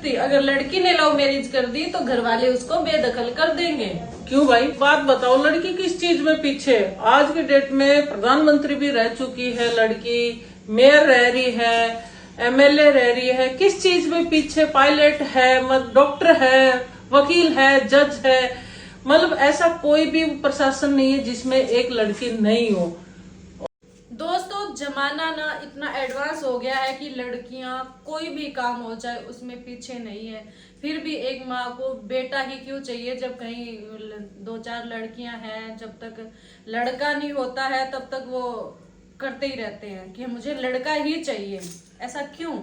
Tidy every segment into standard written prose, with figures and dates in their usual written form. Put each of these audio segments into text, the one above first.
अगर लड़की ने लव मैरिज कर दी तो घर वाले उसको बेदखल कर देंगे। क्यों भाई, बात बताओ, लड़की किस चीज में पीछे? आज की डेट में प्रधानमंत्री भी रह चुकी है लड़की, मेयर रह रही है, एमएलए रह रही है, किस चीज में पीछे? पायलट है, डॉक्टर है, वकील है, जज है, मतलब ऐसा कोई भी प्रशासन नहीं है जिसमें एक लड़की नहीं हो। दोस्तों, जमाना ना इतना एडवांस हो गया है कि लड़कियां कोई भी काम हो जाए उसमें पीछे नहीं है। फिर भी एक माँ को बेटा ही क्यों चाहिए, जब कहीं 2-4 लड़कियां हैं, जब तक लड़का नहीं होता है तब तक वो करते ही रहते हैं कि मुझे लड़का ही चाहिए। ऐसा क्यों?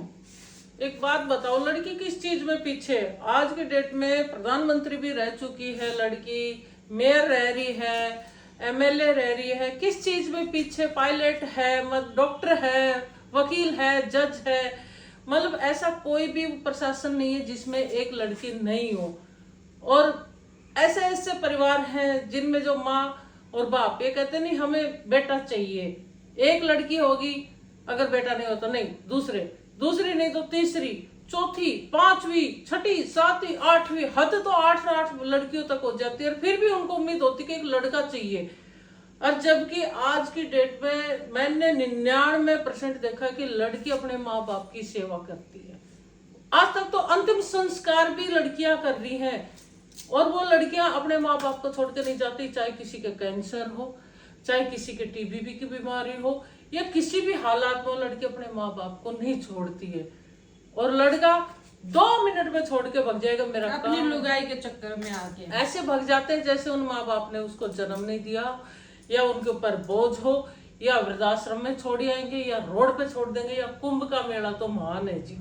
एक बात बताओ, लड़की किस चीज में पीछे? आज के डेट में प्रधानमंत्री भी रह चुकी है लड़की, मेयर रह रही है, एमएलए रह रही है, किस चीज में पीछे? पायलट है, डॉक्टर है, वकील है, जज है, मतलब ऐसा कोई भी प्रशासन नहीं है जिसमें एक लड़की नहीं हो। और ऐसे ऐसे परिवार हैं जिनमें जो माँ और बाप ये कहते नहीं हमें बेटा चाहिए, एक लड़की होगी, अगर बेटा नहीं होता नहीं दूसरी नहीं तो तीसरी, चौथी, पांचवी, छठी, सातवीं, आठवीं, हद तो 8 लड़कियों तक हो जाती है, और फिर भी उनको उम्मीद होती है कि एक लड़का चाहिए। और जबकि आज की डेट में मैंने 99% देखा कि लड़की अपने माँ बाप की सेवा करती है। आज तक तो अंतिम संस्कार भी लड़कियां कर रही हैं, और वो लड़कियां अपने माँ बाप को छोड़ के नहीं जाती, चाहे किसी के कैंसर हो, चाहे किसी के टीबी की बीमारी हो, या किसी भी हालात में लड़की अपने माँ बाप को नहीं छोड़ती है। और लड़का 2 मिनट में छोड़ के भाग जाएगा, मेरा अपनी लुगाई के चक्कर में आके ऐसे भाग जाते हैं जैसे उन माँ बाप ने उसको जन्म नहीं दिया, या उनके ऊपर बोझ हो, या वृद्धाश्रम में छोड़ आएंगे, या रोड पे छोड़ देंगे, या कुंभ का मेला तो महान है जी,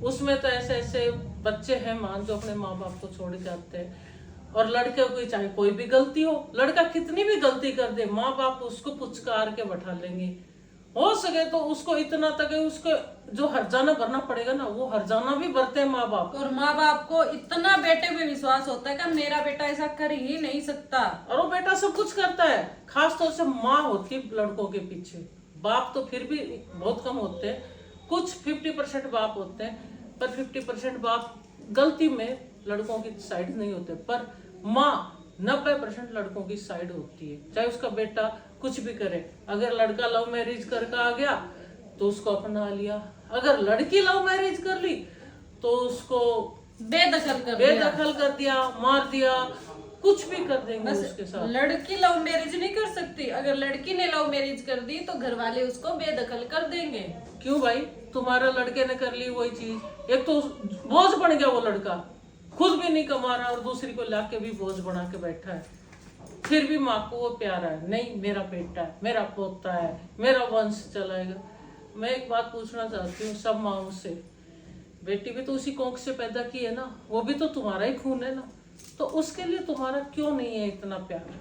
उसमें तो ऐसे ऐसे बच्चे हैं मान जो अपने माँ बाप को छोड़ के आते हैं। और लड़के को चाहे कोई भी गलती हो, लड़का कितनी भी गलती कर दे, माँ बाप उसको पुचकार के बैठा लेंगे। हो सके तो उसको इतना तक उसको जो हर्जाना भरना पड़ेगा ना, वो हर्जाना भी भरते हैं माँ बाप। और माँ बाप को इतना बेटे पे विश्वास होता है कि मेरा बेटा ऐसा कर ही नहीं सकता, और वो बेटा सब कुछ करता है। खास तौर से माँ होती है लड़कों के पीछे, बाप तो फिर भी बहुत कम होते हैं, कुछ 50% बाप होते हैं, पर 50% बाप गलती में लड़कों की साइड नहीं होते, पर माँ 90% लड़कों की साइड होती है। चाहे उसका बेटा कुछ भी करे, अगर लड़का लव मैरिज करके आ गया तो उसको अपना लिया, अगर लड़की लव मैरिज कर ली तो उसको बेदखल कर दिया, मार दिया, कुछ भी कर देंगे उसके साथ। लड़की लव मैरिज नहीं कर सकती, अगर लड़की ने लव मैरिज कर दी तो घर वाले उसको बेदखल कर देंगे। क्यों भाई, तुम्हारे लड़के ने कर ली वही चीज, एक तो बोझ बन गया वो लड़का, खुद भी नहीं कमा रहा और दूसरी को लाके भी बोझ बना के बैठा है। फिर भी माँ को वो प्यारा है, नहीं मेरा बेटा है, मेरा पोता है, मेरा वंश चलाएगा। मैं एक बात पूछना चाहती हूँ सब माओ से, बेटी भी तो उसी कोख से पैदा की है ना, वो भी तो तुम्हारा ही खून है ना, तो उसके लिए तुम्हारा क्यों नहीं है इतना प्यार?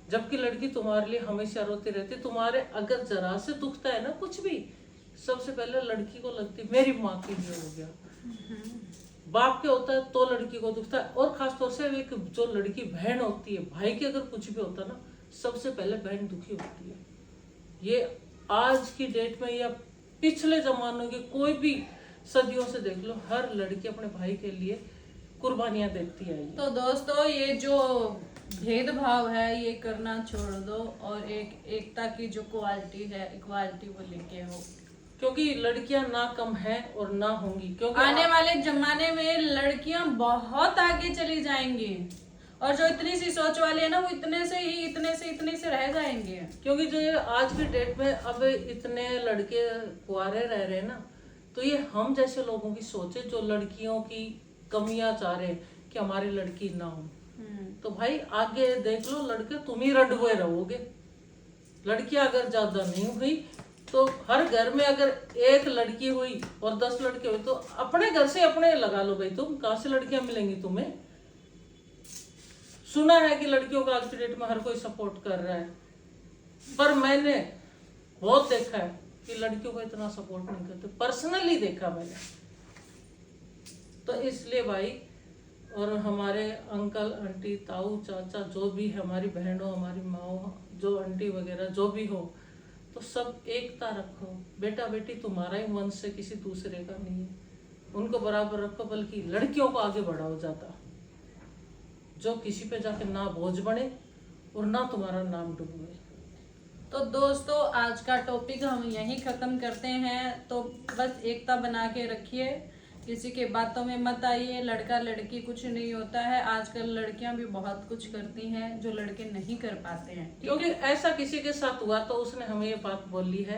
जबकि लड़की तुम्हारे लिए हमेशा रोती रहती, तुम्हारे अगर जरा से दुखता है ना कुछ भी, सबसे पहले लड़की को लगती मेरी माँ के लिए हो गया। बाप के होता है तो लड़की को दुखता है, और खासतौर से एक जो लड़की बहन होती है, भाई की अगर कुछ भी होता है ना, सबसे पहले बहन दुखी होती है। ये आज की डेट में या पिछले जमानों की कोई भी सदियों से देख लो, हर लड़की अपने भाई के लिए कुर्बानियां देती आई है। तो दोस्तों, ये जो भेदभाव है ये करना छोड़ दो, और एकता की जो क्वालिटी है, इक्वालिटी वो लेके हो, क्योंकि लड़कियां ना कम है और ना होंगी, क्योंकि आने वाले जमाने में लड़कियां बहुत आगे चली जाएंगी, और जो इतनी सी सोच वाले है ना, वो इतने से रह जाएंगे। क्योंकि जो ये आज की डेट में अब इतने लड़के कुंवारे रह रहे हैं ना, तो ये हम जैसे लोगों की सोच है जो लड़कियों की कमियां चाह रहे हैं कि हमारी लड़की ना हो। तो भाई आगे देख लो, लड़के तुम ही रड हुए रहोगे। लड़कियां अगर ज्यादा नहीं हुई तो हर घर में अगर एक लड़की हुई और 10 लड़के हुए, तो अपने घर से अपने लगा लो भाई, तुम कहां से लड़कियां मिलेंगी तुम्हें? सुना है कि लड़कियों का आज की डेट में हर कोई सपोर्ट कर रहा है, पर मैंने बहुत देखा है कि लड़कियों को इतना सपोर्ट नहीं करते, पर्सनली देखा मैंने। तो इसलिए भाई, और हमारे अंकल आंटी ताऊ चाचा जो भी है, हमारी बहनों, हमारी माओ, जो आंटी वगैरह जो भी हो, तो सब एकता रखो। बेटा बेटी तुम्हारा ही वंश है, किसी दूसरे का नहीं है। उनको बराबर रखो, बल्कि लड़कियों को आगे बढ़ाओ ज्यादा, जो किसी पे जाके ना बोझ बने और ना तुम्हारा नाम डूबे। तो दोस्तों आज का टॉपिक हम यहीं खत्म करते हैं। तो बस एकता बना के रखिए, किसी के बातों में मत आइए। लड़का लड़की कुछ नहीं होता है, आजकल लड़कियां भी बहुत कुछ करती हैं जो लड़के नहीं कर पाते हैं। क्योंकि ऐसा किसी के साथ हुआ तो उसने हमें ये बात बोली है।